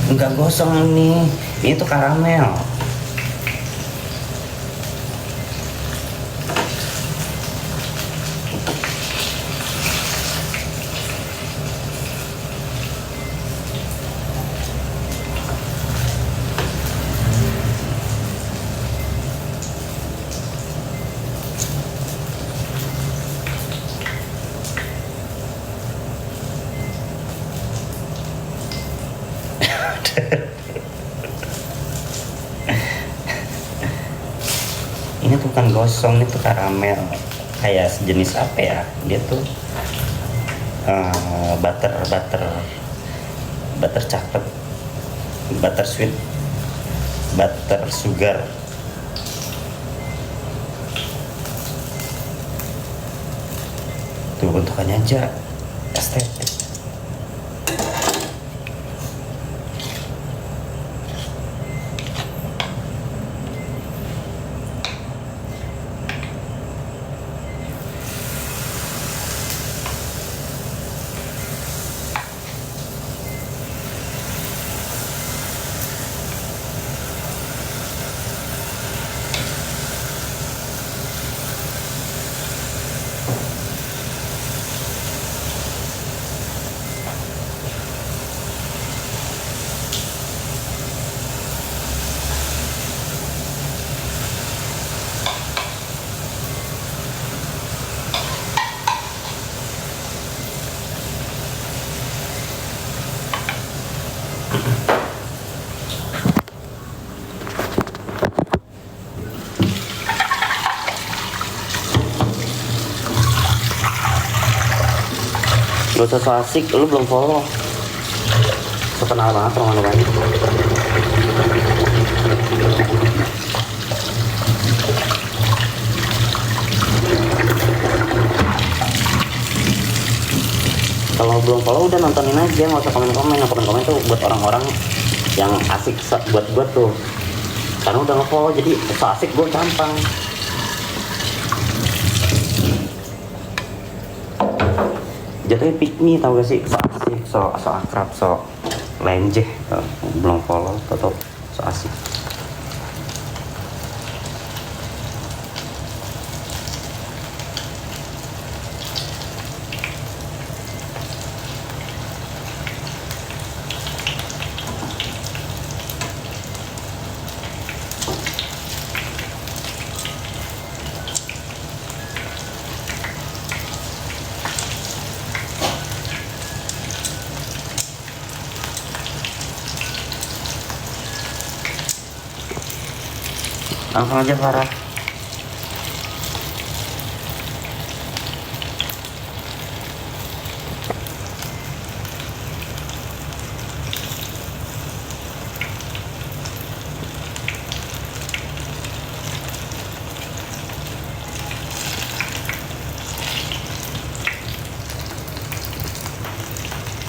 Enggak gosong nih, ini tuh karamel. Ini tuh bukan gosong, itu karamel. Kayak sejenis apa ya? Dia tuh butter butter butter coklat, butter sweet, butter sugar. Tuh bentukannya aja estetik. Gak usah so asik, lu belum follow. So kenal banget sama lu banyak. Kalau belum follow udah nontonin aja, nggak usah komen-komen. Komen-komen tuh buat orang-orang yang asik buat gue tuh. Karena udah nge-follow jadi so asik gue gampang. Jatuhnya pick me, tau gak sih? So asik, so akrab, so lenjeh. Belum follow, atau so asik. Langsung aja Farah.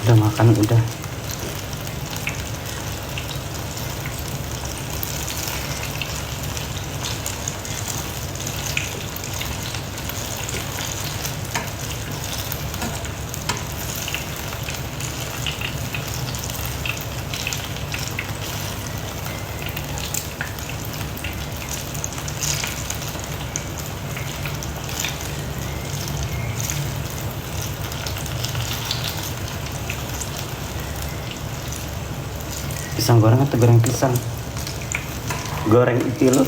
Udah makan udah. Pisang goreng atau goreng pisang? Goreng itu lo.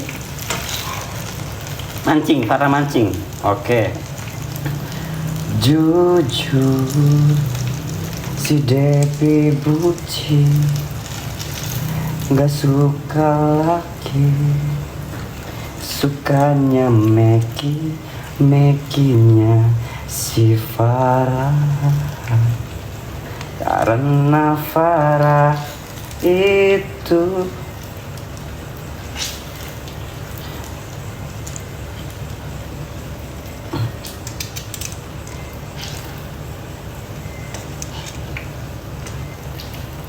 Mancing, para mancing. Oke. Jujur si Devi buci, gak suka laki, sukanya Mekinya si Farah. Karena Farah itu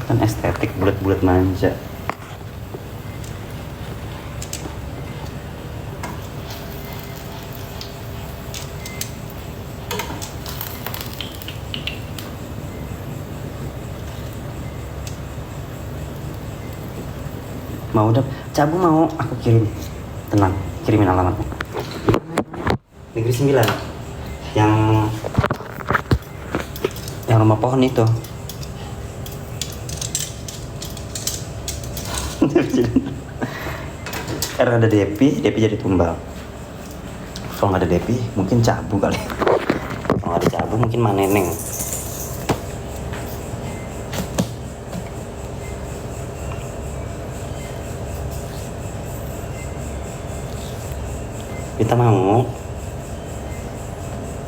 kan estetik, bulat-bulat manja. Mau dap, Cabu mau aku kirim. Tenang, kirimin alamatnya. Negeri 9. Yang rumah pohon itu. Karena ada Depi jadi tumbal. Kalau nggak ada Depi, mungkin Cabu kali. Kalau nggak ada Cabu, mungkin Maneneng. Kita mau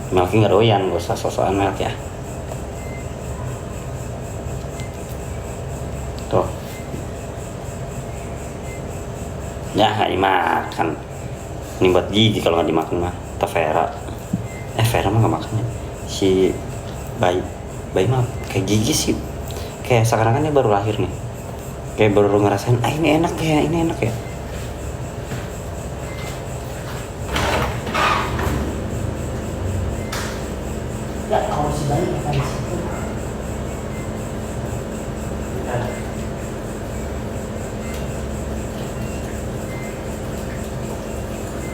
Melki nggak doyan, gak usah sosokan Melk ya. Tuh ya nggak dimakan. Ini buat Gigi kalau nggak dimakan mah. Atau Vera mah nggak makannya. Si bayi mah kayak Gigi sih, kayak sekarang kan dia baru lahir nih, kayak baru ngerasain ini enak ya. Ya kalau si bayi apa di situ?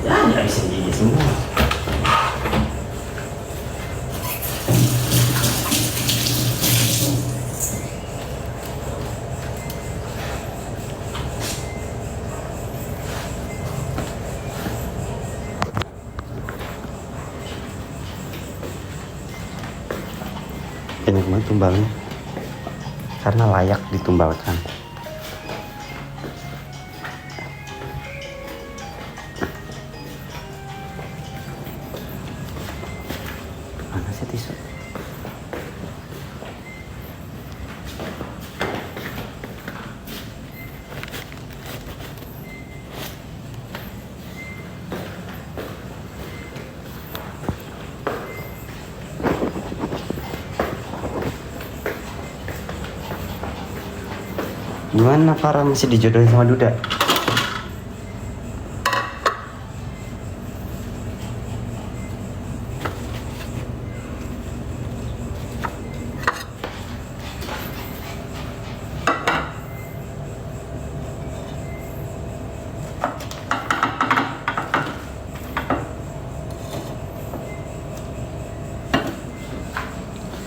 Ya nggak bisa Gigi semua. Banyak banget tumbalnya karena layak ditumbalkan. Mana sih tisu? Gimana Farah masih dijodohin sama Duda?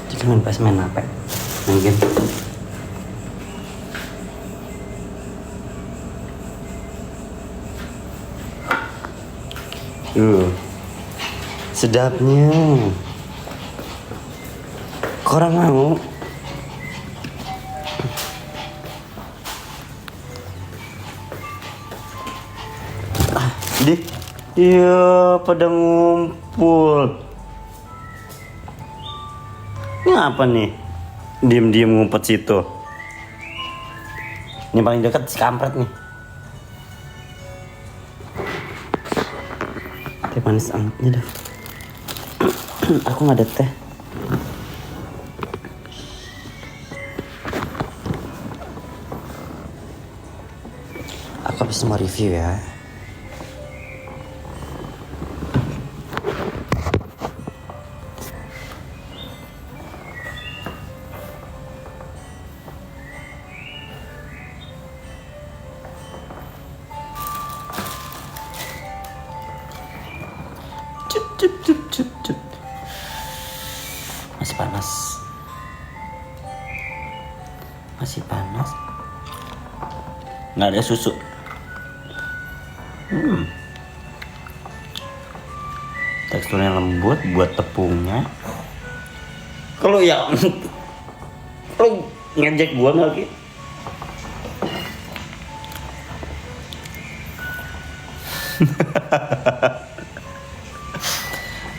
Jadi main PS, main apa? Main game. Sedapnya. Korang mau? Iya pada ngumpul. Ini apa nih? Diem-diem ngumpet situ. Ini paling dekat si kampret nih. Teh manis angetnya dah. Aku nggak ada teh. Aku habis mau review ya. Cup. Masih panas. Nggak ada susu. Teksturnya lembut buat tepungnya. Kalau ya lo ngejek gua nggak gitu.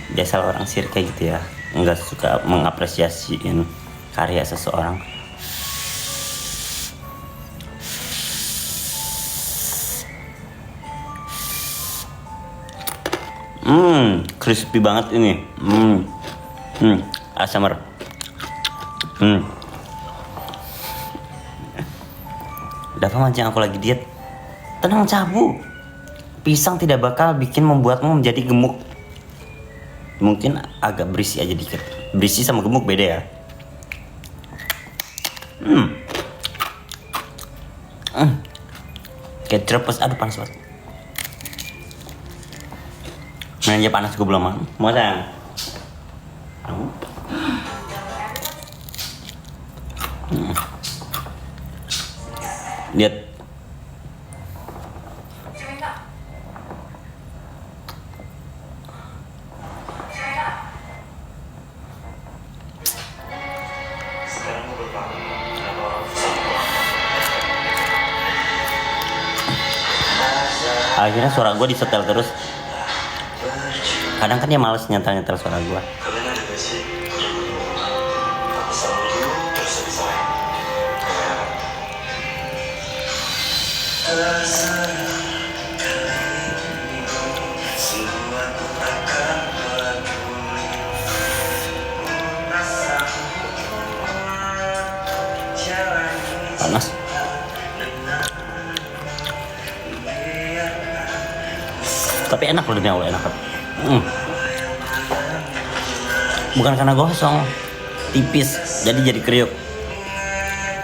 Biasa orang sih kayak gitu ya, nggak suka mengapresiasiin karya seseorang. Crispy banget ini. ASMR. Dapat mancing aku lagi diet. Tenang Cabu. Pisang tidak bakal membuatmu menjadi gemuk. Mungkin agak berisi aja dikit. Berisi sama gemuk beda ya. Kayak trepes, aduh panas banget. Nah, aja panas gue belum makan. Mau sayang? Lihat. Akhirnya suara gue disetel terus. Kadang kan dia males nyetel suara gue. Panas. Tapi enak loh, demi Allah enak. Bukan karena gosong, tipis, jadi kriuk.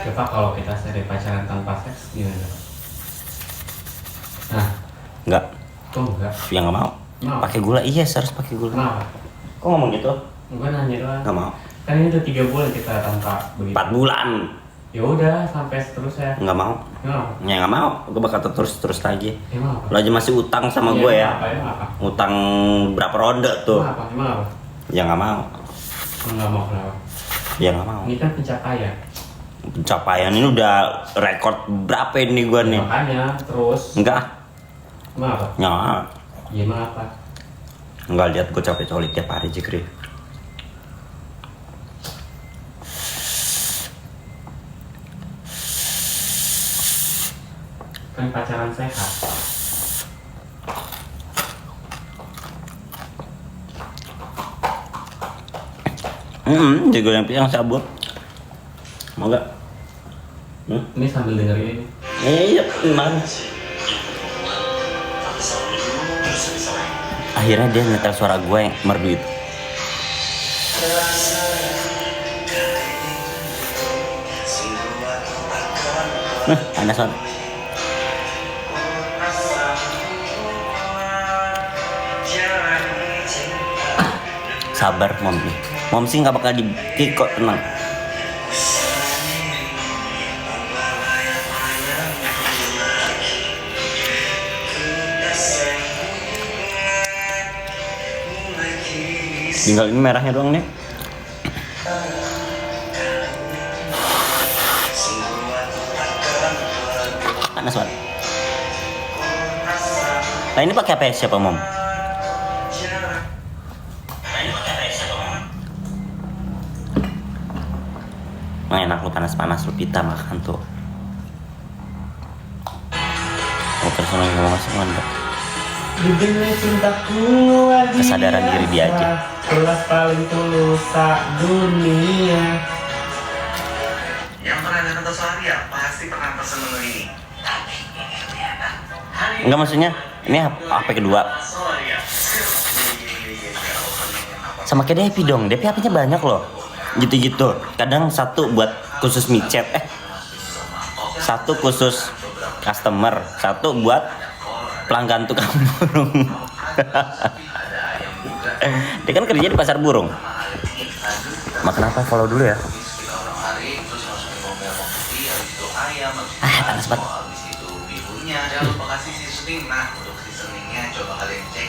Coba kalau kita seri pacaran tanpa seks gimana? Nah, Enggak. kok enggak? Ya nggak mau. Pakai gula, iya harus pakai gula. Kenapa? Kok ngomong gitu? Gue nanya doang. Nggak mau. Kan ini udah 3 bulan kita tanpa begitu. 4 bulan. Ya udah sampai seterusnya. Nggak mau. Kenapa? Ya nggak mau. Gue bakal terus lagi. Emang apa? Lo aja masih utang sama Iya, gue ya. Emang apa? Utang berapa ronde tuh? Emang apa? Emang apa? Ya nggak mau. Enggak mau kenapa? Ya nggak mau. Ini kan pencapaian. Pencapaian ini udah rekor berapa ini gue nih? Makanya terus. Enggak. Emang apa? Ya. Ya emang apa? Enggak, lihat gue capek colik tiap hari Jikri. Kan pacaran sehat. Jago yang sabut. Mau gak? Ini sambil dengerin ini. Iya, emang. Akhirnya dia nyetel suara gue yang merdu itu. Panas banget. Sabar Momsi. Momsi nggak bakal di-kick kok, tenang. Tinggal ini merahnya doang nih. Panas banget. Nah ini pakai apa siapa Mom? Nah, enak lu panas-panas lu pita makan tuh. Oh terus ngomong masuk enggak? Kesadaran diri dia aja. Kelas paling tulus dunia. Yang pernah datang ke Soharia pasti pernah pesen menu ini. Enggak, maksudnya ini HP kedua. Sama kayak Depi dong. Depi HP-nya banyak loh. Gitu-gitu. Kadang satu buat khusus micet. Satu khusus customer. Satu buat pelanggan tukang burung. Dia kan kerja di pasar burung. Makan apa? Follow dulu ya. Panas banget.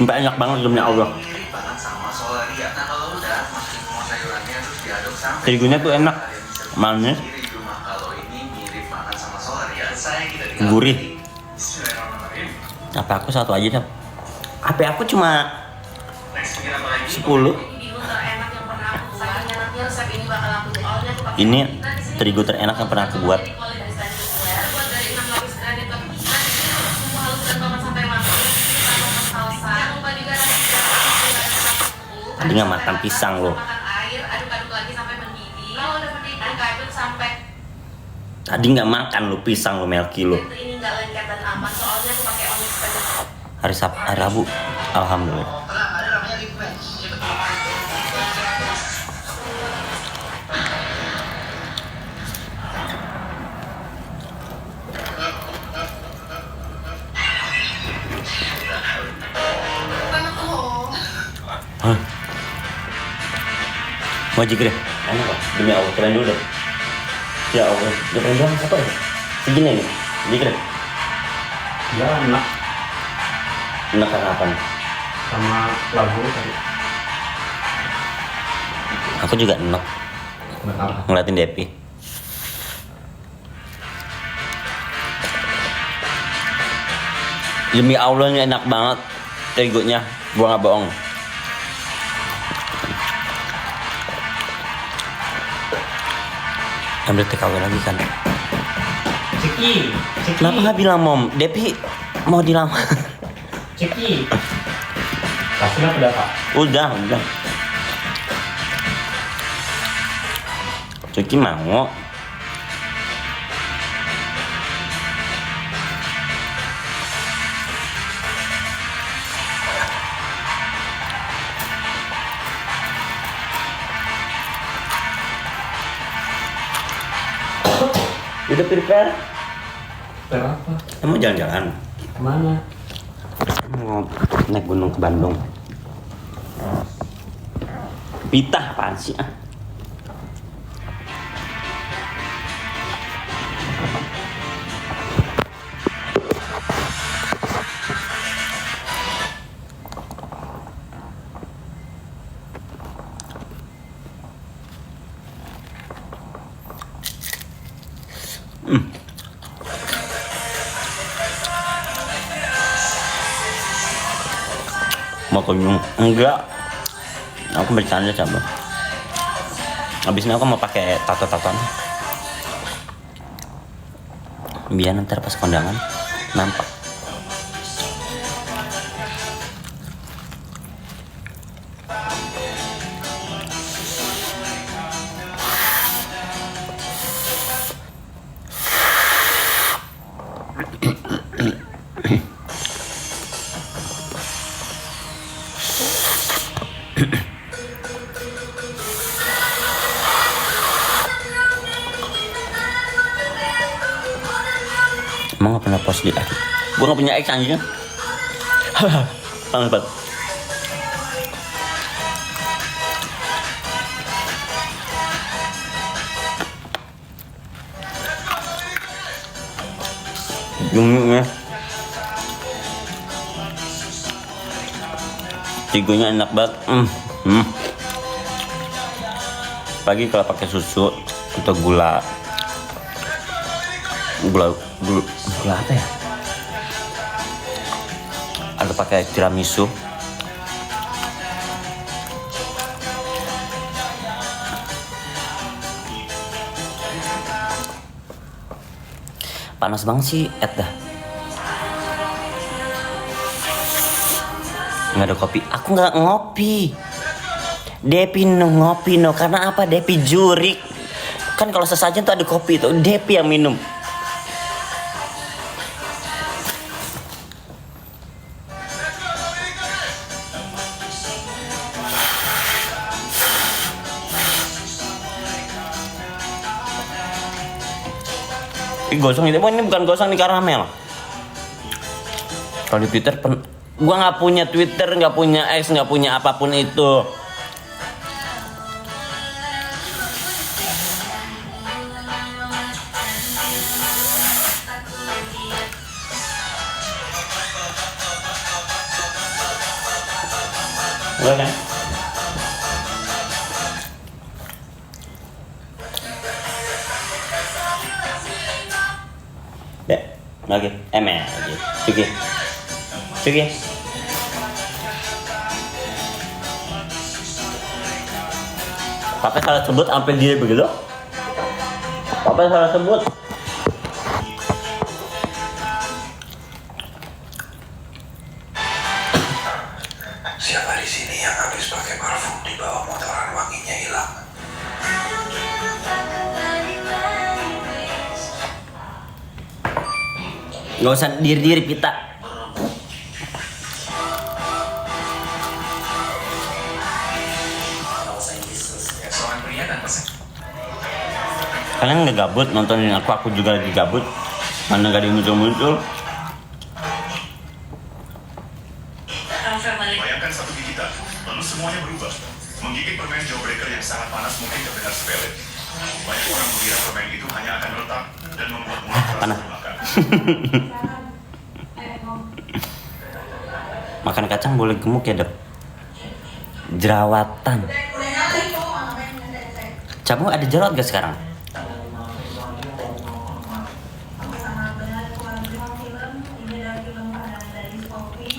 Banyak banget demi Allah. Terigunya tuh enak, manis, gurih. HP aku satu aja deh. HP aku cuma 10. Ini terigu terenak yang pernah aku buat. Tadi nggak makan pisang loh. Tadi nggak makan lo pisang lo Melki lo. Hari Rabu, alhamdulillah. Wajib deh. Enak kok. Demi Allah, keren dulu deh. Ya Allah, dia pengen bilang satu ya? Segini nih, jadi keren. Ya enak Enak karena apa nih? sama lagu tadi. Aku juga enak Enak apa? ngeliatin Depi. Demi Allah ini enak banget terigunya, gua nggak bohong. Ambil TKW lagi kan? Ceki. Kenapa nggak bilang mom? Depi mau dilamar. Ceki. Kasih udah Pak. Udah. Cuci mau. Udah prepare? Berapa? Kamu jalan-jalan? Kemana? Mau naik gunung ke Bandung. Pitah apaan sih ah? Mau kunjung? Enggak. Aku bercanda coba. Habis ini aku mau pakai tato-tatoan. Biar nanti pas kondangan nampak. Emang gak pernah post di X? Gue gak punya X anjing. Panas banget. Jumnya tigunya enak banget. Pagi kalau pakai susu atau gula apa ya? Ada pakai tiramisu. Panas banget sih, dah. Nggak ada kopi. Aku nggak ngopi. Depi ngopi karena apa? Depi jurik. Kan kalau sesajen tuh ada kopi tuh. Depi yang minum. Gosong itu, ini bukan gosong, ini karamel. Kalau di Twitter, gua nggak punya Twitter, nggak punya X, nggak punya apapun itu. Boleh kan? Dek, lagi, lagi, cuki. Papa salah sebut sampai dia begitu. Papa salah sebut. Siapa di sini yang habis pakai parfum di bawah motoran wanginya hilang? Gak usah diri-diri Pita. Seorang pria dan pesan. Kalian nggak gabut nontonin aku juga lagi gabut. Mana gak ada yang muncul-muncul. Bayangkan satu gigitan, lalu semuanya berubah. Menggigit permen Jawbreaker yang sangat panas mungkin terdengar sepele. Banyak orang mengira permen itu hanya akan meletak dan membuat mulut Panas. terasa makan. Makan kacang boleh gemuk ya, Dok? Jerawatan. Kamu ada jerawat gak sekarang?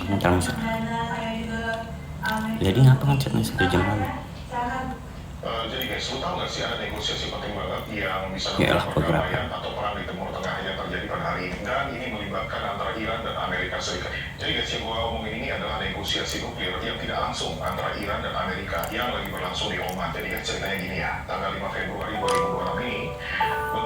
Ini langsung. Jadi ngapa ngechatnya 1 jam lalu? Jadi guys, lu tau gak sih ada negosiasi penting banget yang bisa Yaelah, melakukan beberapa. perdamaian atau perang di Timur Tengah yang terjadi pada hari ini, dan ini melibatkan antara Iran dan Amerika Serikat. Jadi guys, yang gua omongin ini adalah negosiasi nuklir yang tidak langsung antara Iran dan Amerika yang lagi berlangsung di Oman. Jadi guys, ceritanya gini ya, tanggal 5 Februari 2026 ini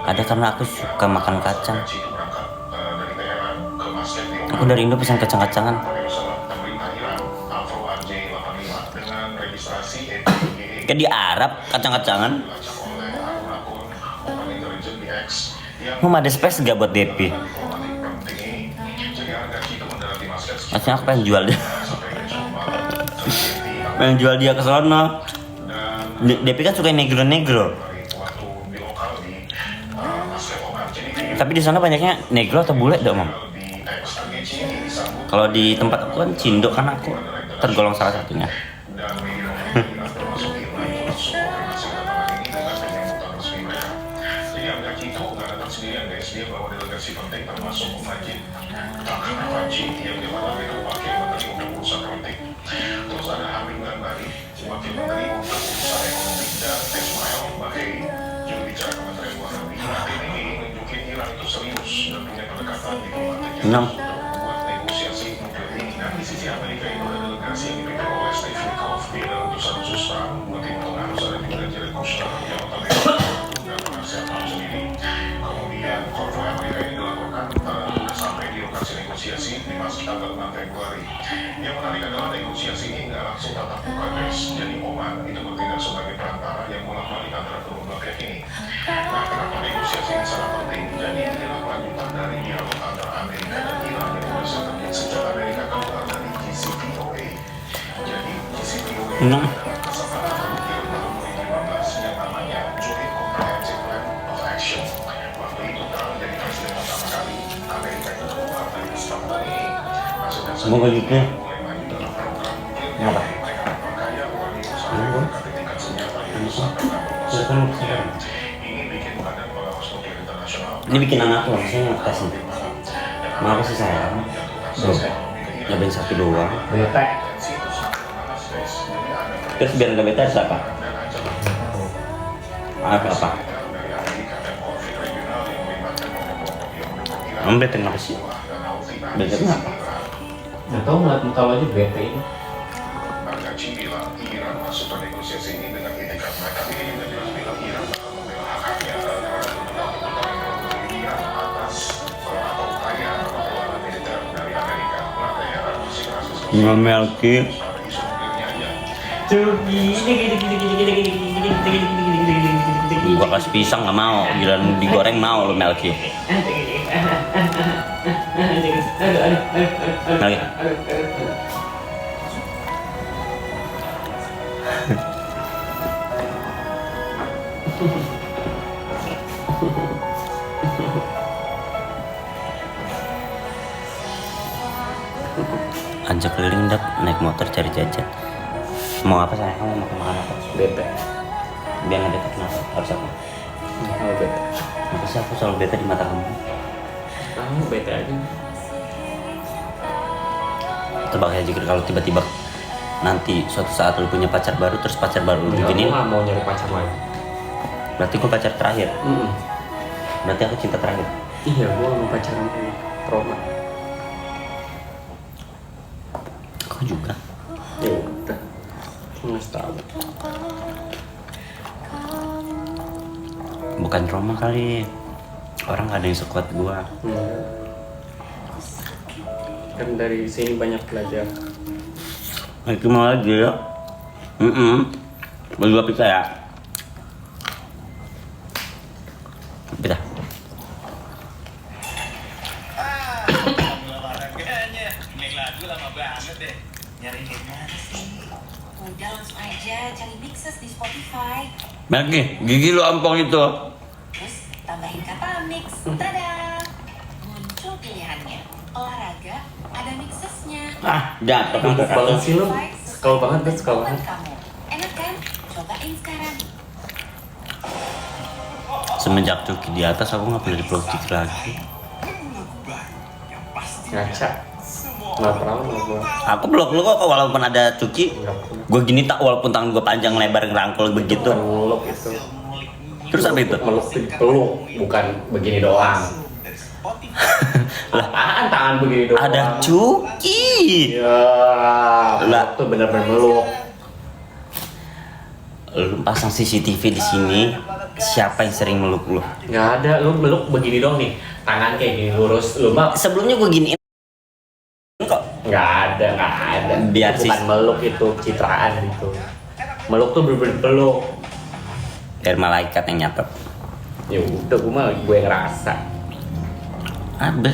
Ada karena aku suka makan kacang. itu berangkat dari Teheran ke Muscat di Oman. Aku dari Indo pesan kacang-kacangan. Tapi pesawat pemerintah Iran Avro RJ85 dengan registrasi ETIGE Kayak di Arab kacang-kacangan. dilacak oleh akun-akun Open Intelligence di X yang Mau ada space gak buat DP? diplomatik penting ini. Jadi harga itu mendarat di Muscat Maksudnya aku pengen jual dia. sampai besok malam terjadi Pengen jual dia ke sono. dan DP kan suka negro-negro. dari waktu di lokal di Muscat Oman. Jadi Tapi di sana banyaknya negro atau bule, Dok, Mam? di X RGC ini disambut Kalau di tempat aku kan Cindo, kan aku tergolong salah satunya. dan media Iran termasuk IRNA itu langsung konfirmasi kedatangan ini dengan penyambutan resmi mereka. Jadi Al-Qaeda itu nggak datang sendirian guys, dia bawa delegasi penting termasuk Majid Takar Faji yang dimana itu wakil menteri untuk urusan politik. Terus ada Hamid Ghanbari, wakil menteri untuk urusan ekonomi, dan Ismail Bahei, juru bicara Kementerian Luar Negeri. Nah, tim ini nunjukin Iran itu serius dan punya pendekatan diplomatik yang Enam. untuk membuat negosiasi nuklir ini. Nah, di sisi Amerika itu ada delegasi yang dipimpin oleh Steve Witkoff di dalam utusan khusus Trump. Buat Timur Tengah harus ada juga Jared Kushner yang otomatis dan penasihat Trump sendiri. Kemudian konvoi Amerika ini dilaporkan sudah sampai di lokasi negosiasi di Muscat tanggal 6 Februari. Yang menarik adalah negosiasi ini nggak langsung tatap muka guys. Jadi Oman itu bertindak sebagai perantara yang bolak-balik antara kedua belah pihak ini. Nah, kenapa negosiasi ini sangat penting? Jadi inilah lanjutan dari dialog antara Amerika dan Iran yang sudah terjadi sejak Amerika keluar dari JCPOA. Jadi JCPOA Enam. adalah kesepakatan nuklir tahun 2015 yang namanya Joint Comprehensive Plan of Action. Waktu itu Trump jadi presiden pertama kali Amerika itu keluar dari kesepakatan ini. Maksudnya Semoga gitu ya. mulai maju dalam program nuklir Kenapa? mereka memperkaya uranium Kenapa? sampai tingkat senjata itu sampai 60%. Saya kan mau kesana. Ini bikin Badan Pengawas Nuklir Internasional Ini bikin anakku, maksudnya tes nih. Maaf sih sayang. Bro, nyobain satu doang. Bete. Terus biar nggak bete harus apa? Apa? Kamu bete kenapa sih? Bete kenapa? Nggak tahu ngeliat muka lo aja bete ini. Al-Qaeda bilang Iran masuk ke negosiasi ini dengan itikat mereka. Ini juga jelas bilang Iran bakal membela hak-haknya terhadap tuntutan Iran atas atau upaya perlawanan militer dari Amerika. Nah, Teheran masih kasus Melki. pada isu nuklir aja. Gua kasih pisang nggak mau, gila digoreng mau lo Melki. Melki. Ajak keliling Dap, naik motor cari jajan. Mau apa saya? Kamu mau makan apa? Bete. Biar nggak bete kenapa? Harus apa? Kalau bete. Kenapa sih aku selalu bete di mata kamu? Kamu bete aja. Tebak aja jika kalau tiba-tiba nanti suatu saat lu punya pacar baru terus pacar baru lu Enggak, begini, aku nggak mau nyari pacar lagi. berarti gua pacar terakhir. Berarti aku cinta terakhir. Iya, gue mau pacaran sama trauma. Aku juga. Ya udah. Nggak tahu. Bukan trauma kali. Orang gak ada yang sekuat gua. Kan dari sini banyak belajar. Itu mau lagi ya. Berdua pizza ya. Pizza. olahraganya. Ini lagu lama banget deh. Nyari di mana sih? Udah langsung aja cari Mixes di Spotify. Lagi, gigi lu ompong itu. Terus tambahin kata mix. Tada! Muncul pilihannya. Olahraga, ada Mixesnya. Jatuh. Mantap banget sih lu. Sekal banget tuh, sekal banget. Kamu. Enak kan? Cobain sekarang. Semenjak Cuki di atas aku nggak pernah dipeluk Cuki lagi. Ngaca. Nggak pernah lu. Aku peluk lu kok walaupun ada Cuki. Gue gini tak walaupun tangan gue panjang lebar ngerangkul begitu. Bukan meluk itu. Terus apa itu? Meluk itu dipeluk, bukan begini doang. Lah, Apaan tangan begini doang? ada Cuki. Ya, Lah. tuh bener-bener meluk. Lu pasang CCTV di sini. Siapa yang sering meluk lu? Nggak ada, lu meluk begini doang nih. Tangan kayak gini lurus, lu mah Sebelumnya gue giniin kok. nggak ada. Biar Itu bukan sih. meluk, itu citraan gitu. Meluk tuh bener-bener peluk. Dari malaikat yang nyatet. Ya udah, gue ngerasa. Ada.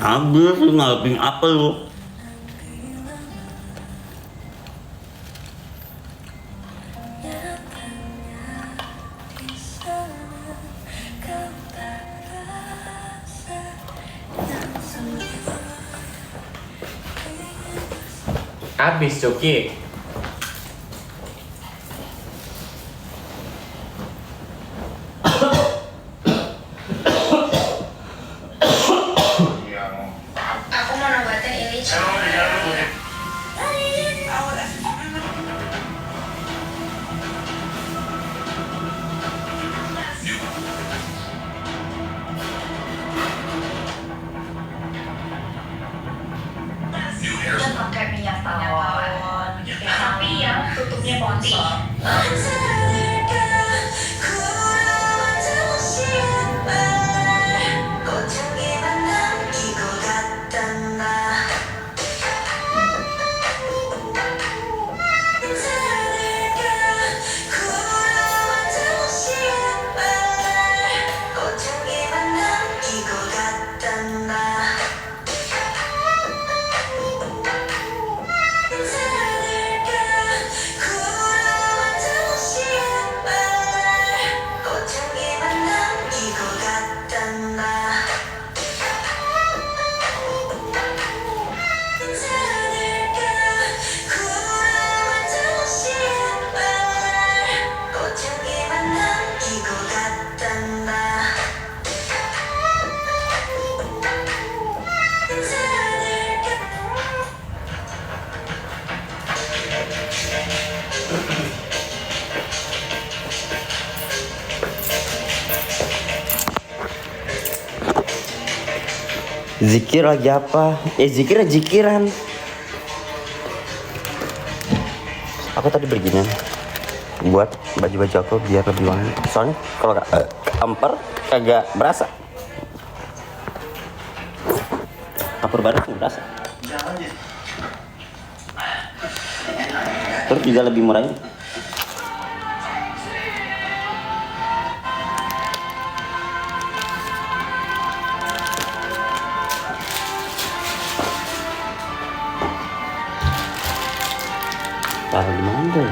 Habis lu ngalapin apa lu? Habis Cuki. yang Aku mau nobatin ini. Kita pakai minyak tawon, tapi yang tutupnya putih. Zikir lagi apa? Zikiran. Aku tadi bergina buat baju-baju aku biar lebih wangi. Soalnya kalau kamper kagak berasa. Kapur baru tuh berasa. Terus juga lebih murahnya. Taruh di mana tuh?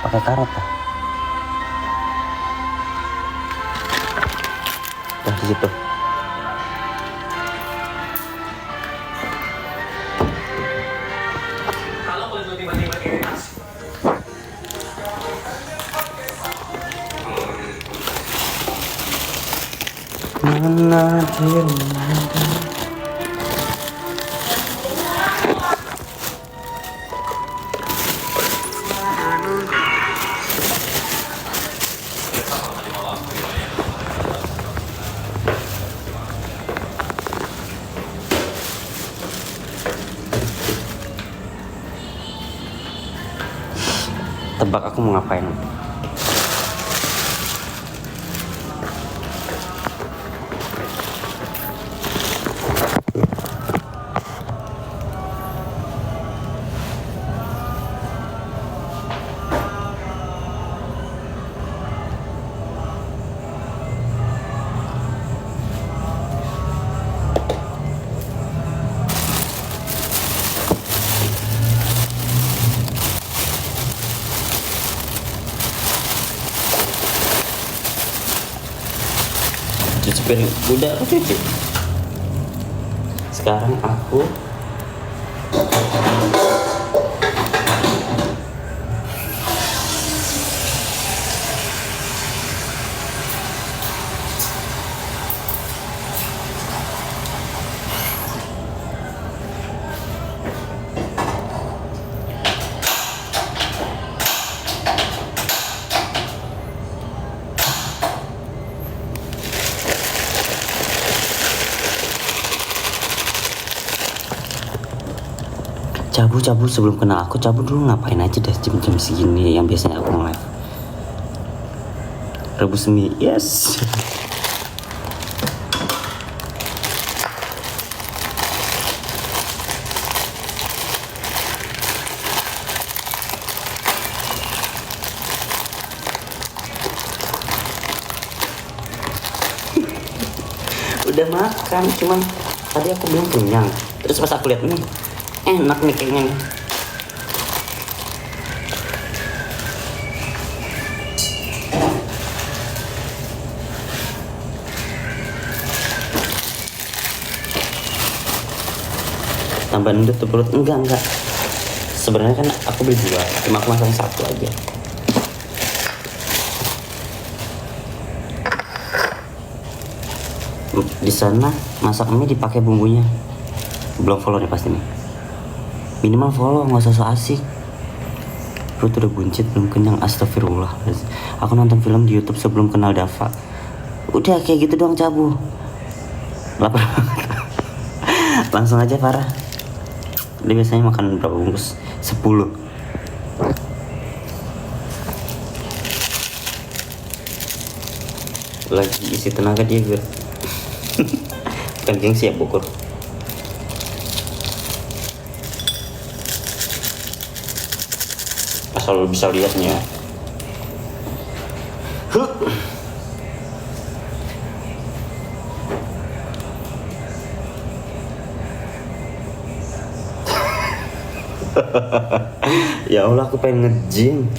Pakai karet ah? Di situ. Kalau kulit lu tiba-tiba iritasi. Mana dia? Tebak aku mau ngapain? cuci piring udah aku cuci. Sekarang aku Cabu sebelum kenal aku, Cabu dulu ngapain aja deh jam-jam segini yang biasanya aku live. Rebus mie, yes. Udah makan, cuman tadi aku belum kenyang. Terus pas aku lihat nih, enak nih kayaknya nih. Tambahin dulu tuh perut, enggak. Sebenarnya kan aku beli dua, cuma aku masak satu aja. Di sana masak mie dipakai bumbunya. Belum follow nih pasti nih. Minimal follow, nggak usah so asik. Perut udah buncit belum kenyang, astagfirullah. Aku nonton film di YouTube sebelum kenal Dava. Udah kayak gitu doang Cabu. Lapar banget. Langsung aja parah. Dia biasanya makan berapa bungkus? 10. Lagi isi tenaga dia gue. Bukan gengsi ya Bogor. Asal lu bisa lihatnya. Ya Allah, aku pengen nge-gym.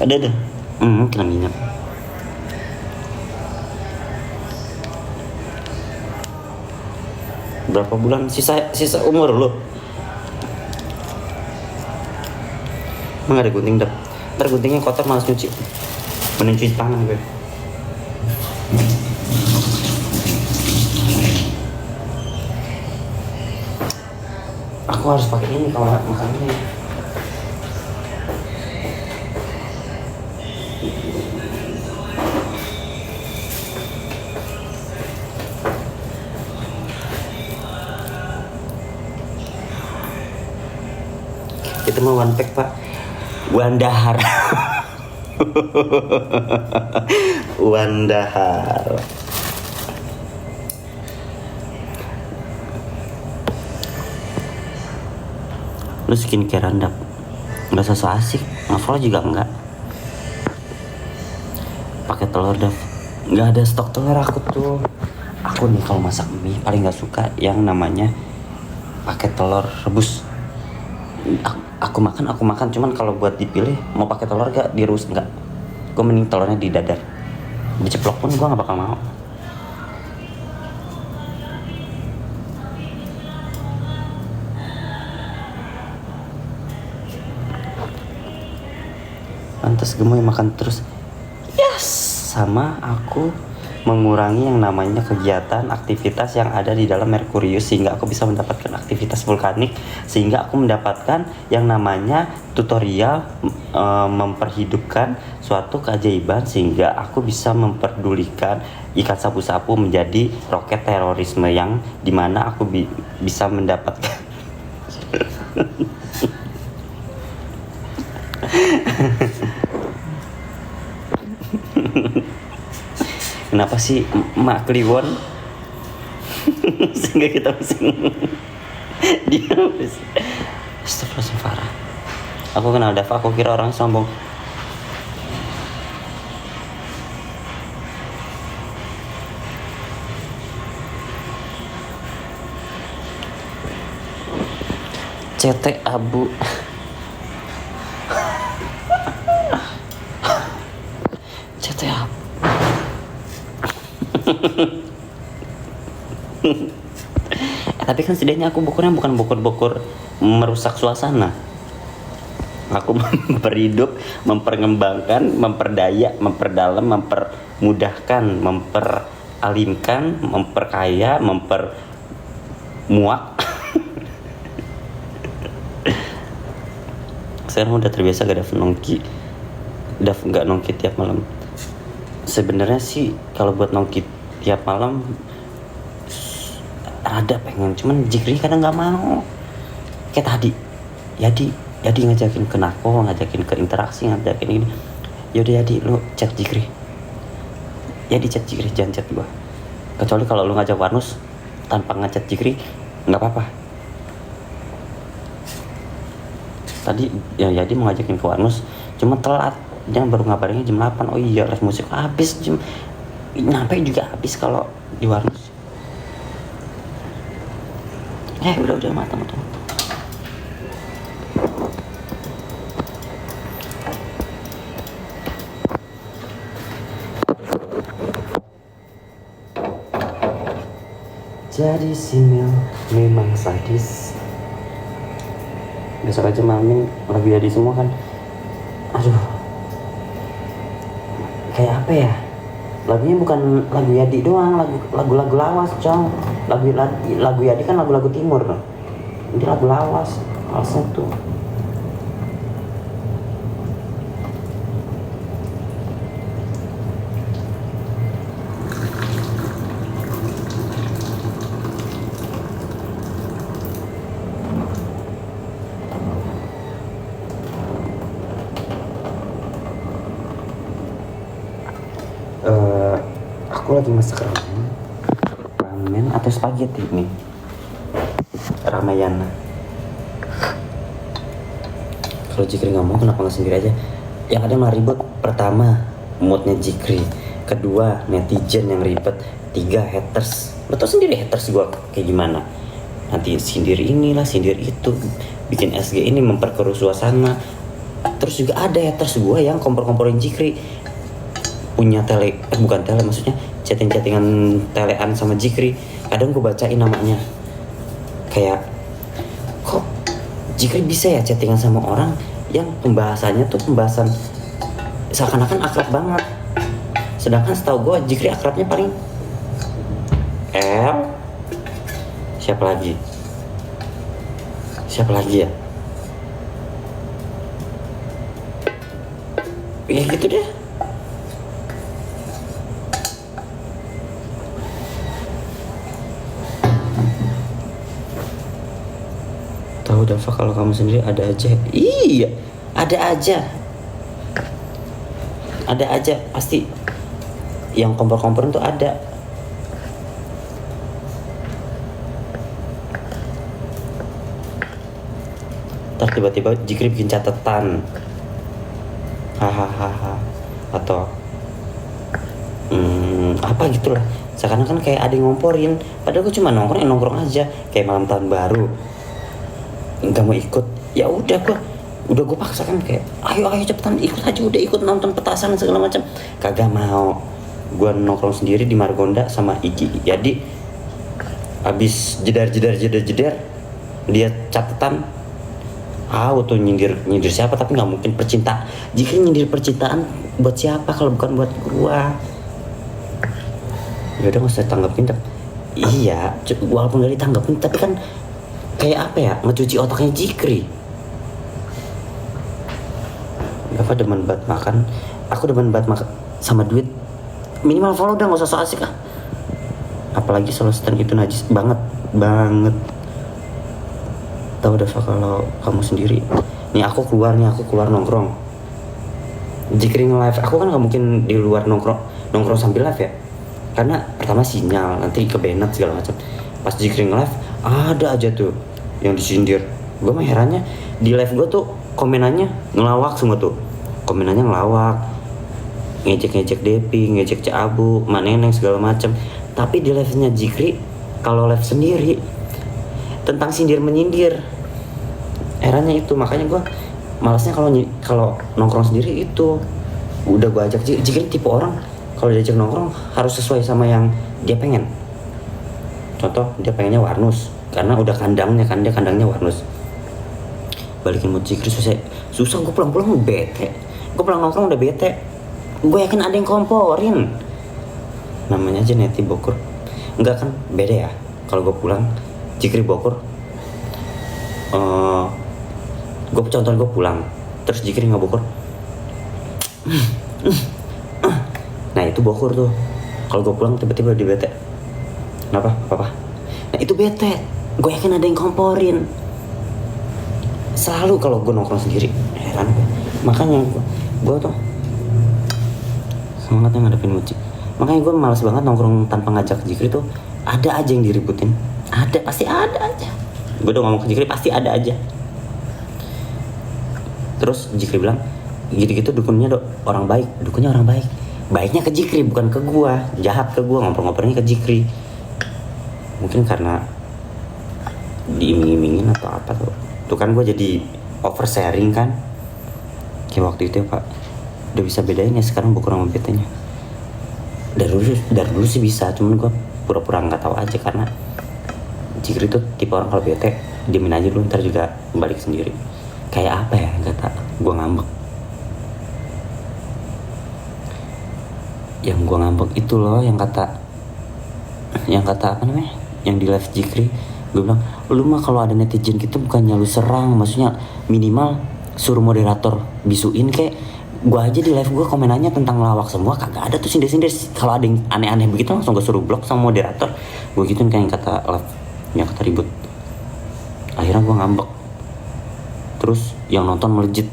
Ada. Kena minyak. Berapa bulan sisa umur lo? Emang ada gunting dap? Ntar guntingnya kotor malas nyuci. Mending cuci tangan gue. Aku harus pakai ini kalau makan ini. Itu mah one pack pak, Wandahar. Wandahar. Lu skincare andap, nggak so asik, nge-follow juga enggak. Pakai telur Dav, nggak ada stok telur aku tuh. Aku nih kalau masak mie paling nggak suka yang namanya pakai telur rebus. Aku makan cuman kalau buat dipilih mau pakai telur gak direbus enggak, gue mending telurnya di dadar, diceplok pun gue nggak bakal mau. Pantas gemoy makan terus, yes. Sama aku mengurangi yang namanya kegiatan aktivitas yang ada di dalam Merkurius sehingga aku bisa mendapatkan aktivitas vulkanik, sehingga aku mendapatkan yang namanya tutorial memperhidupkan suatu keajaiban, sehingga aku bisa memperdulikan ikat sapu-sapu menjadi roket terorisme yang dimana aku bisa mendapatkan kenapa sih Mak Kliwon sehingga kita pusing. Dia astagfirullah parah. Aku kenal Dava, aku kira orang sombong. cetek abu. Cetek abu. Tapi kan setidaknya aku bokornya bukan bokor-bokor merusak suasana. Aku memperhidup, memperkembangkan, memperdaya, memperdalam, mempermudahkan, memperalimkan, memperkaya, mempermuak. Sekarang udah terbiasa gak nongki tiap malam. Sebenarnya sih kalau buat nongki tiap malam rada pengen, cuman Jikri kadang nggak mau. Kayak tadi, Yadi ngajakin ke Nako, ngajakin ke interaksi, ngajakin ini. Yaudah Yadi, lu chat Jikri. Yadi chat Jikri, jangan chat gua. Kecuali kalau lu ngajak Warnus tanpa ngechat Jikri, nggak apa-apa. Tadi ya Yadi mau ngajakin ke Warnus, cuma telat. Dia baru ngabarinnya jam 8. Oh iya, live musik habis jam. Nyampe juga habis kalau di Warnus. Udah matang. Jadi Simil memang sadis. Besok aja mamin lagu Yadi semua kan. Aduh, kayak apa ya? Lagunya bukan lagu Yadi doang, lagu-lagu lawas, Cong. Lagu Yadi kan lagu-lagu timur. Ini lagu lawas, langsung tuh. Aku lagi masak ramen atau spaghetti nih, Ramayana. Kalau Jikri nggak mau, kenapa nggak sendiri aja? Yang ada malah ribet. Pertama, moodnya Jikri. Kedua, netizen yang ribet. Tiga, haters. Lo tau sendiri haters gue kayak gimana. Nanti sindir inilah, sindir itu, bikin SG ini memperkeruh suasana. Terus juga ada haters gue yang kompor-komporin Jikri. Punya bukan tele, maksudnya chatting-chattingan telean sama Jikri. Kadang gue bacain namanya, kayak kok Jikri bisa ya chattingan sama orang yang pembahasannya tuh pembahasan seakan-akan akrab banget. Sedangkan setahu gue Jikri akrabnya paling siapa lagi ya gitu deh. Tahu Dava, kalau kamu sendiri ada aja. Iya, ada aja pasti yang kompor-komporin tuh ada. Ntar tiba-tiba Jikri bikin catatan hahaha atau apa gitulah, seakan-akan kayak ada yang ngomporin, padahal gue cuma nongkrong aja. Kayak malam tahun baru nggak mau ikut, ya udah gue paksakan, kayak ayo cepetan ikut aja, udah ikut nonton petasan segala macam. Kagak mau, gue nongkrong sendiri di Margonda sama Iki. Jadi abis jeder dia catatan, tuh nyindir siapa, tapi nggak mungkin percintaan. Jika nyindir percintaan buat siapa kalau bukan buat gua? Ya udah nggak usah tanggapin. Iya, walaupun nggak ditanggapin, tapi kan kayak apa ya, ngecuci otaknya Jikri. Dava demen banget makan, aku demen banget makan sama duit. Minimal follow udah, nggak usah so asik ah. Apalagi solo stand itu najis banget. Tahu Dava, kalau kamu sendiri nih, aku keluar nongkrong, Jikri nge-live, aku kan nggak mungkin di luar nongkrong sambil live ya, karena pertama sinyal, nanti ke banned segala macam. Pas Jikri nge-live ada aja tuh yang disindir. Gue mah herannya, di live gue tuh komenannya ngelawak semua tuh, ngejek Depi, ngejek Cabu, Mak Neneng segala macam. Tapi di live-nya Jikri, kalau live sendiri tentang sindir menyindir, Herannya itu, makanya gue malasnya kalau nongkrong sendiri itu. Udah gue ajak Jikri tipe orang kalau diajak nongkrong harus sesuai sama yang dia pengen. Contoh dia pengennya Warnus karena udah kandangnya kan, dia kandangnya Warnus. Balikin mood Jikri susah gue pulang bete. Gue pulang nongkrong udah bete. Gue yakin ada yang komporin. Namanya aja Neti Bogor. Enggak kan beda ya. Kalau gue pulang Jikri Bogor. Gue pulang terus Jikri nggak Bogor. Nah itu Bogor tuh. Kalau gue pulang tiba-tiba di bete. Kenapa? Apa? Nah itu bete. Gue yakin ada yang komporin. Selalu kalau gue nongkrong sendiri. Heran gue. Makanya gue tuh semangatnya ngadepin musik. Makanya gue malas banget nongkrong tanpa ngajak Jikri tuh. Ada aja yang diributin. Pasti ada aja. Gue udah ngomong ke Jikri pasti ada aja. Terus Jikri bilang gitu-gitu dukunnya orang baik. Dukunnya orang baik. Baiknya ke Jikri bukan ke gue. Jahat ke gue, ngobrol-ngobrolnya ke Jikri. Mungkin karena diiming-imingin atau apa tuh. Tuh kan gue jadi oversharing kan. Kayak waktu itu ya Pak. Udah bisa bedain ya sekarang Bogor sama betenya. Dari dulu sih bisa, cuman gue pura-pura nggak tahu aja karena Jikri tuh tipe orang kalau bete diemin aja dulu, ntar juga balik sendiri. Kayak apa ya, kata gue ngambek. Yang gue ngambek itu loh, yang kata apa namanya, yang di live Jikri. Gue bilang, lu mah kalau ada netizen gitu bukannya lu serang, maksudnya minimal suruh moderator bisuin. Kayak gue aja di live gue komenannya tentang lawak semua, kagak ada tuh sindir-sindir. Kalau ada yang aneh-aneh begitu langsung gue suruh blok sama moderator. Gue gituin kayak yang kata live, yang kata ribut. Akhirnya gue ngambek. Terus yang nonton melejit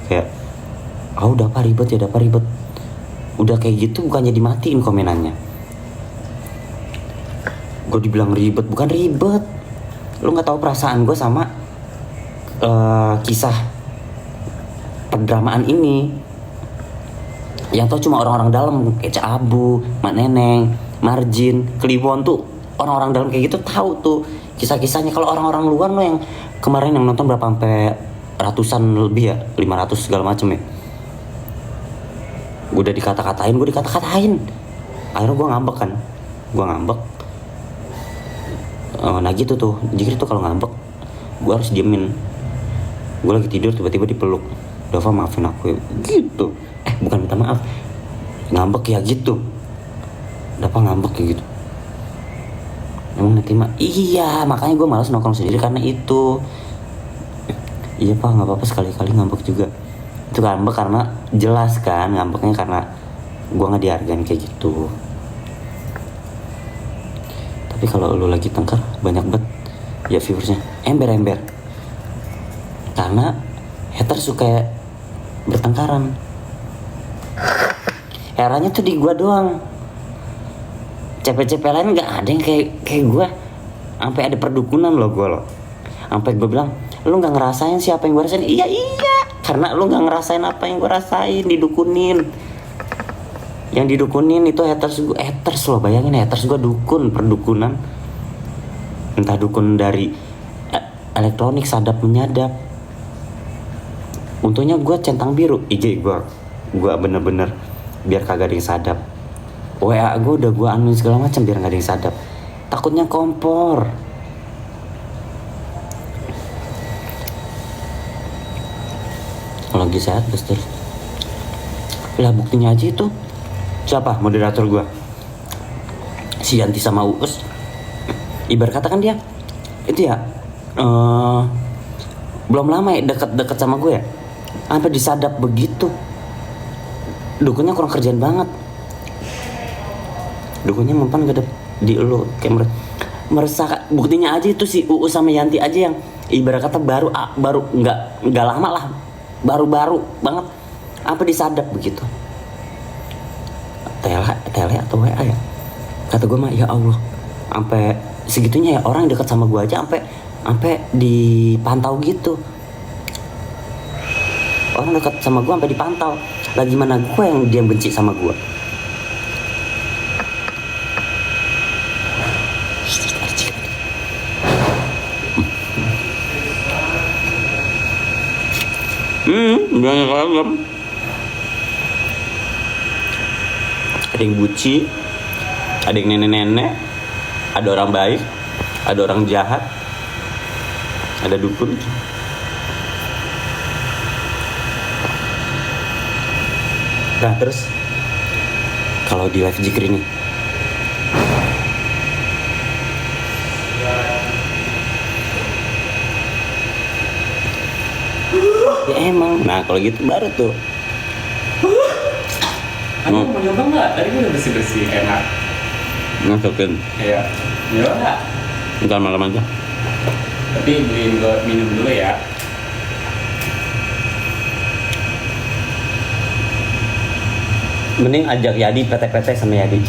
kayak udah apa ribet. Udah kayak gitu bukannya dimatiin komenannya. Gue dibilang ribet, bukan ribet. Lu nggak tahu perasaan gue sama kisah perdramaan ini. Yang tahu cuma orang-orang dalam kayak Cak Abu, Mak Neneng, Marjin, Kliwon tuh. Orang-orang dalam kayak gitu tahu tuh kisah-kisahnya. Kalau orang-orang luar lo yang kemarin yang nonton berapa sampai ratusan lebih ya, 500 segala macem ya. Gue udah dikata-katain. Akhirnya gue ngambek kan. Nah gitu tuh, Jikri tuh kalau ngambek gue harus diemin. Gue lagi tidur tiba-tiba dipeluk. Dava maafin aku ya. Gitu. Bukan minta maaf. Ngambek ya gitu. Dava ngambek ya gitu. Emang nanti iya, makanya gue malas nongkrong sendiri karena itu. Iya Pak, nggak apa-apa sekali-kali ngambek juga. Itu ngambek karena jelas kan, ngambeknya karena gue nggak dihargain kayak gitu. Tapi kalau lu lagi tengkar banyak banget ya viewersnya, ember. Karena hater suka bertengkaran. Herannya tuh di gue doang. CP-CP lain nggak ada yang kayak gue. Sampai ada perdukunan loh gue loh. Sampai gue bilang, lu nggak ngerasain sih apa yang gue rasain? Iya. Karena lu nggak ngerasain apa yang gue rasain, didukunin. Yang didukunin itu haters loh, bayangin haters gue dukun, perdukunan. Entah dukun dari elektronik, sadap menyadap. Untungnya gue centang biru IG gue bener-bener biar kagak ada yang sadap. WA gue udah gue anuin segala macam biar nggak ada yang sadap. Takutnya kompor. Lagi sehat terus. Lah buktinya aja itu. Siapa moderator gue? Si Yanti sama Uus. Ibarat kata kan dia itu ya belum lama ya deket sama gue ya. Sampai disadap begitu. Dukunnya kurang kerjaan banget. Dukunnya mempan gede di lu kayak meresahkan. Buktinya aja itu si Uus sama Yanti aja yang ibarat kata baru nggak lama lah, baru banget apa disadap begitu. Tele atau WA ya, kata gue mah ya Allah, sampai segitunya ya orang yang dekat sama gue aja sampai dipantau gitu. Orang dekat sama gue sampai dipantau. Lagi mana gue yang dia benci sama gue. Banyak ragam. Ada yang buci, ada yang nenek-nenek, ada orang baik, ada orang jahat, ada dukun. Nah terus kalau di live Jikri nih, ya emang. Nah kalau gitu baru tuh. Kamu mau nyoba nggak? Tadi gue udah bersih-bersih, enak. Masukin. Iya. Nyoba nggak? Ntar malam aja. Tapi beliin gue minum dulu ya. Mending ajak Yadi PT-PT sama Yadi.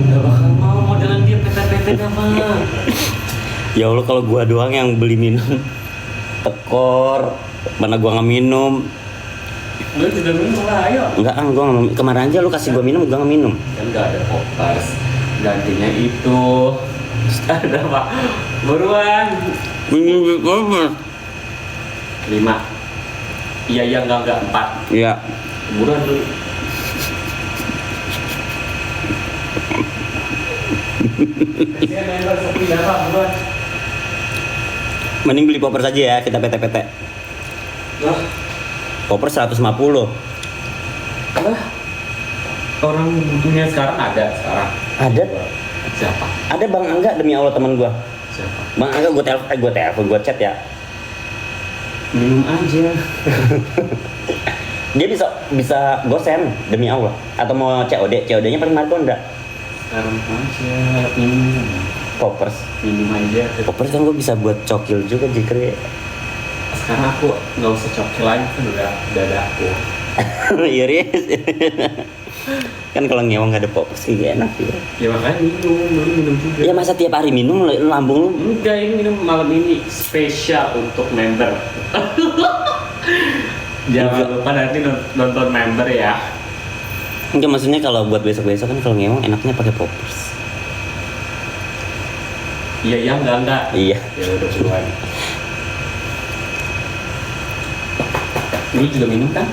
Gak bakal mau modelan dia PT-PT nama. Ya Allah kalau gua doang yang beli minum tekor, mana gua nggak minum. Lu juga minum lah, ayo. Enggak gua nggak mau. Kemarin aja lu kasih gua minum, gua nggak minum. Kan gak ada poppers. Gantinya itu. Ada pak. Buruan. Minum apa? 5. Iya enggak 4. Iya. Buruan dulu. Mending beli popper saja ya, kita PT-PT. Lah, Popper 150. lah. Orang butuhnya sekarang ada sekarang. Ada. Siapa? Ada Bang Angga, demi Allah teman gua. Siapa? Bang Angga gua chat ya. Minum aja. Dia bisa gosen demi Allah. Atau mau COD-nya paling Margonda. Sekarang aja minum. Poppers. Minum aja. Poppers kan gua bisa buat cokil juga Jikri. Sekarang aku nggak usah cokil lagi kan udah ada aku. Iris. Kan kalau ngewang nggak ada poppers sih enak ya. Ya makanya minum juga. Ya masa tiap hari minum lambung lu? Enggak, ini minum malam ini spesial untuk member. Jangan lupa nanti nonton member ya. Enggak, maksudnya kalau buat besok-besok kan kalau ngewang enaknya pakai poppers. Iya enggak. Iya. Ya udah duluan. Lu juga minum kan?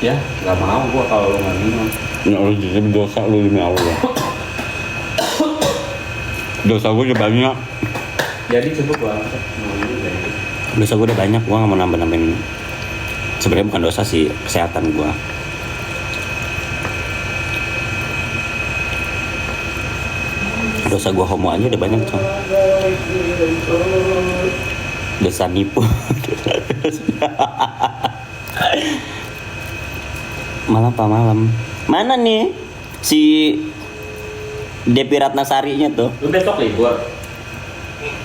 Ya, nggak mau gua kalau lu nggak minum. Ya Allah, jadi dosa lu demi Allah. Dosa gue udah banyak. Jadi coba gua angkat. Dosa gue udah banyak, gue gak mau nambah-nambahin. Sebenarnya bukan dosa sih, kesehatan gue. Dosa gue homo aja udah banyak tuh. Dosa nipu. Malam pak malam. Mana nih si Depi Ratnasarinya tuh? Lu besok libur?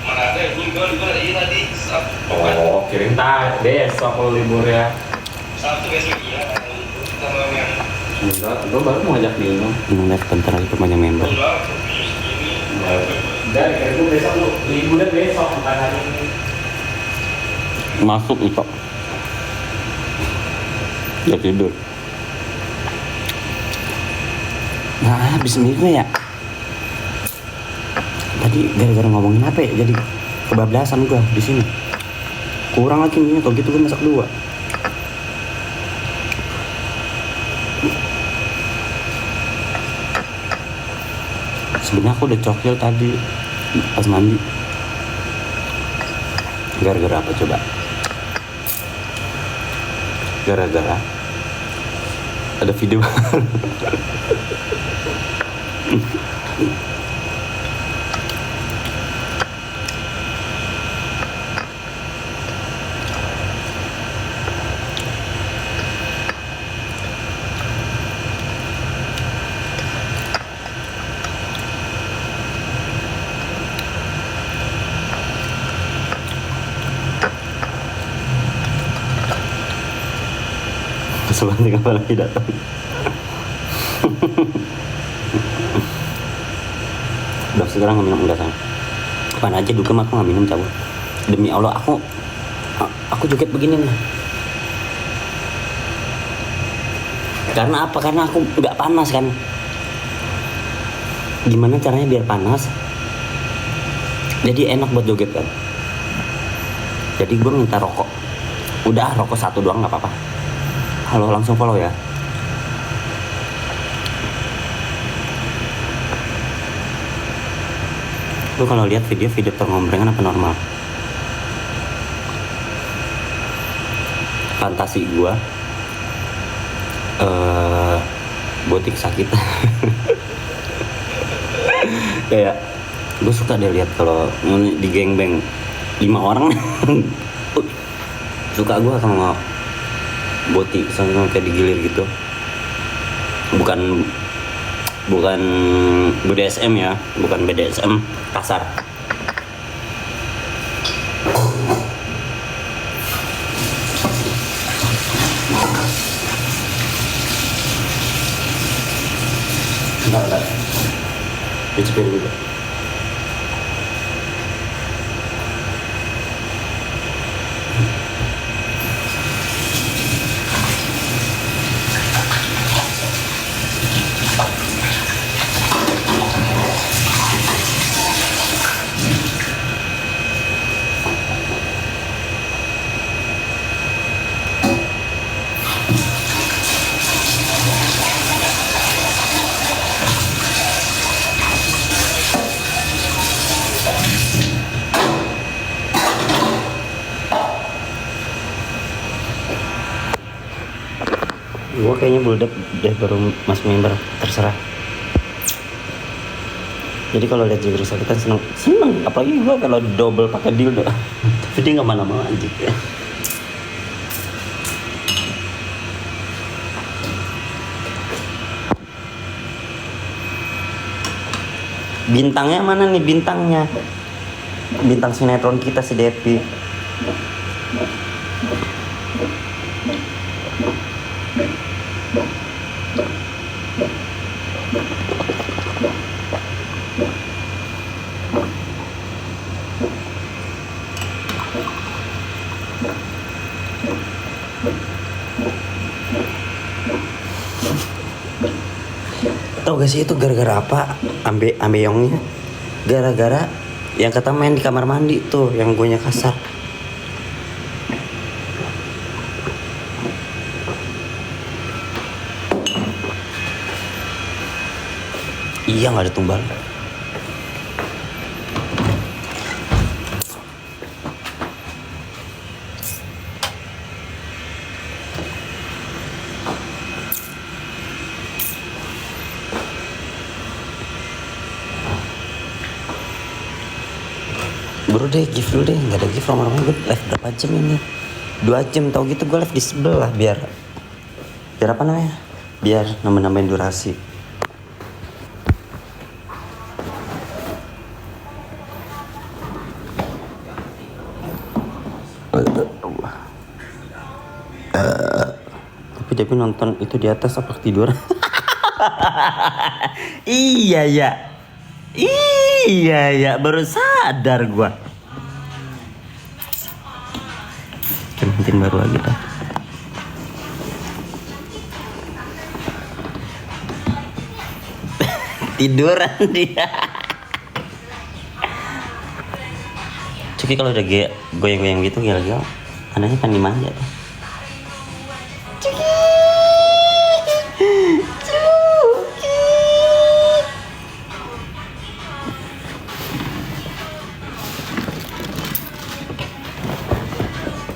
Mana ada libur ini tadi Sabtu. Oh, kirim besok lu libur ya. Sabtu besok iya sama yang Enggak, gua baru mau ngajak minum. Ngeliat bentar lagi banyak member. udah ini. Dan kayak gua besok lu libur dan besok bukan hari ini. Masuk itu. Udah tidur. Nah, habis minggu ya. Tadi gara-gara ngomongin apa ya, jadi kebablasan gua di sini. Kurang lagi minyak, kalau gitu gua masak 2. Sebenarnya aku udah cokil tadi pas mandi. Gara-gara apa coba? Gara-gara ada video. Sebanting apa lagi datang. Udah sekarang nggak minum, enggak sama. Kapan aja dugem aku nggak minum cabut. Demi Allah aku joget begini nih. Karena apa? Karena aku nggak panas kan. Gimana caranya biar panas? Jadi enak buat joget kan. Jadi gue minta rokok Udah rokok satu doang nggak apa-apa. Halo, langsung follow ya. Lu kalau lihat video pengombrengan apa normal? Fantasi gua botik sakit. Kayak gue suka deh lihat kalau di gangbang 5 orang. Suka gue sama botik sama kayak digilir gitu. Bukan BDSM ya, bukan BDSM kasar. Bentar. Cuci piring dulu. Gue kayaknya buldep deh baru masuk member, terserah. Jadi kalau lihat Jigri sakitan seneng, apalagi gue kalau double pakai dildo. Tapi dia nggak mana-mana anjing. Bintangnya mana nih bintangnya? Bintang sinetron kita si Depi. Tau gak sih itu gara-gara apa? Ambeyongnya gara-gara yang kata main di kamar mandi tuh, yang guanya kasar. Iya, nggak ada tumbal. Bro deh, gift dulu deh. Nggak ada gift, lama-lama gue live berapa jam ini? 2 jam, tau gitu gue live di sebelah biar apa namanya? Biar nambah-nambahin durasi. Tapi Devi nonton itu di atas apa tidur? Iya ya, baru sadar gua. Penting baru lagi dah. Tiduran dia. Cuki kalau udah goyang-goyang gitu gila-gila, anaknya kan dimanja.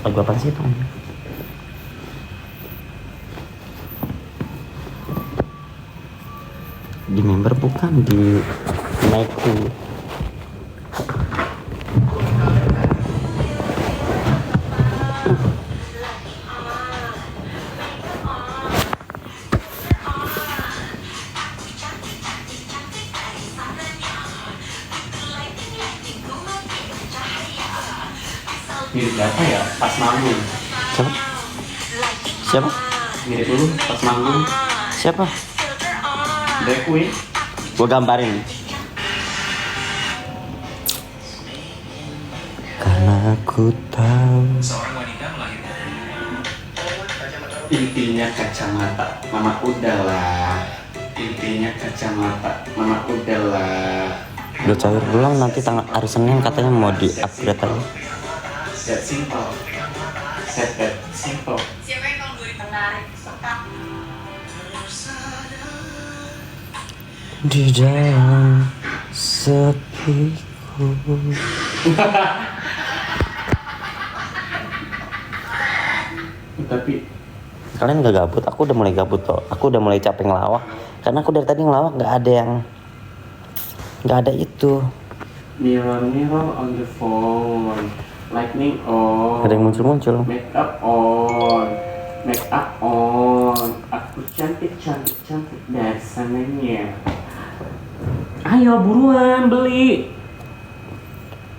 Lagu apa sih itu? Di member bukan di naikku. Mirip apa ya? Pas manggung. Siapa? Mirip lu pas manggung. Siapa? Drag Queen. Gua gambarin. Karena aku tahu. Intinya kacamata, mama udahlah. Intinya kacamata, mama udahlah. Udah cair belum? Nanti hari Senin katanya mau di upgrade aja. That simple. Set. Simple. Siapa yang tahun 2000 menarik suka? Di dalam sepiku. Tapi Kalian gak gabut? Aku udah mulai gabut kok. Aku udah mulai capek ngelawak. Karena aku dari tadi ngelawak gak ada itu. mirror on the phone, lightning on. Ada yang muncul. Make up on. Aku cantik dari sananya. Ayo buruan beli.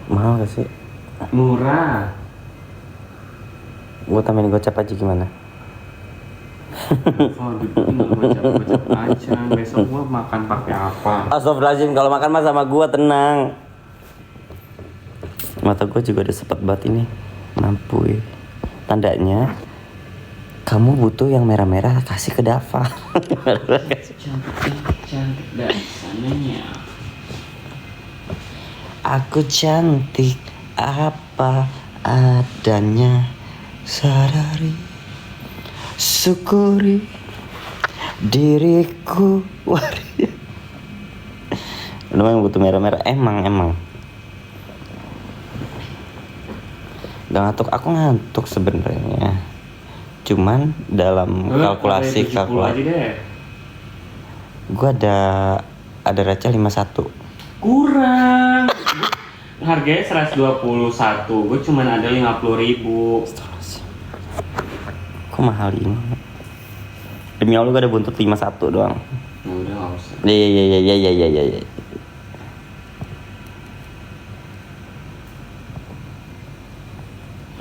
Mahal gak sih? Murah. Gue tambahin gocap aja gimana? Oh, gocap aja. Besok gua makan pakai apa? Astagfirullahaladzim, kalau makan mah sama gue tenang. Mata gue juga udah sepet banget ini. Mampu ya. Tandanya kamu butuh yang merah-merah, kasih ke Dava. Cantik dari sananya. Aku cantik apa adanya, sadari, syukuri diriku waria. Lu yang butuh merah-merah, emang. Gak ngantuk, aku ngantuk sebenarnya. Cuman dalam kalkulasi gue ada receh 51. Kurang. Harganya 121. Gue cuman ada 50.000. Kok mahal ini? Demi Allah gue ada buntut 51 doang. Nah, udah nggak usah. Iya.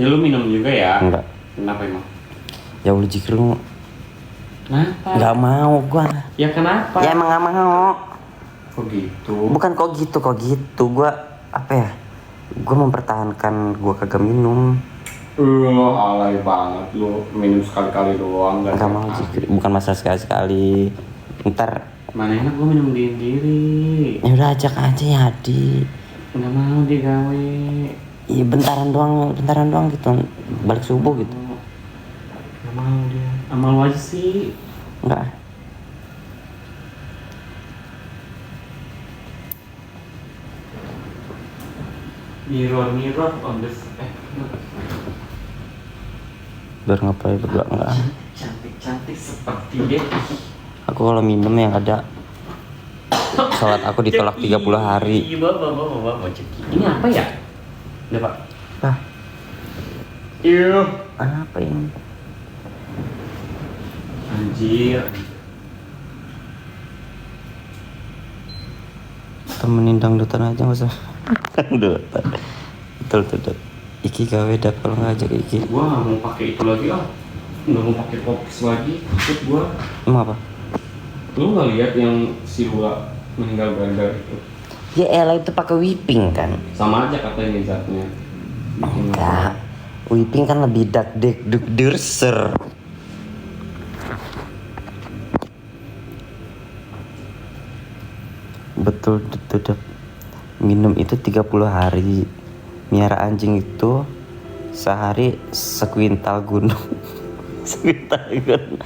Ya lu minum juga ya? Enggak. Kenapa emang? Ya Allah jikir lu. Kenapa? Gak mau gua. Ya kenapa? Ya emang gak mau. Kok gitu? Bukan kok gitu. Gua apa ya? Gua mempertahankan gua kagak minum. Alay banget lu. Minum sekali-kali doang. Gak mau jikir. Bukan masalah sekali-sekali. Ntar. Mana enak gua minum sendiri. Ya udah ajak aja ya Adi. Nggak mau digawe. Iya bentaran doang gitu. Balik subuh gitu. Nggak mau dia. Amal lu aja sih. Enggak. Mirror on the Biar ngapain berdua enggak. Cantik seperti dia. Aku kalau minum yang ada sholat aku ditolak 30 hari. Bawa ceki. Ini apa ya? Udah pak. Ah, Iya. apa ini? Anjir. Temenin dangdutan aja nggak usah. Dangdutan. Betul. Iki gawe dap kalau ngajak Iki. Gua nggak mau pakai itu lagi nggak mau pakai popis lagi. Ikut gua. Emang apa? Lu nggak lihat yang si Lula meninggal gara-gara itu? Ya elah itu pakai whipping kan? Sama aja katanya zatnya. Enggak. Whipping kan lebih durser. Betul. Minum itu 30 hari. Miara anjing itu sehari sekuintal gunung. Sekuintal gunung.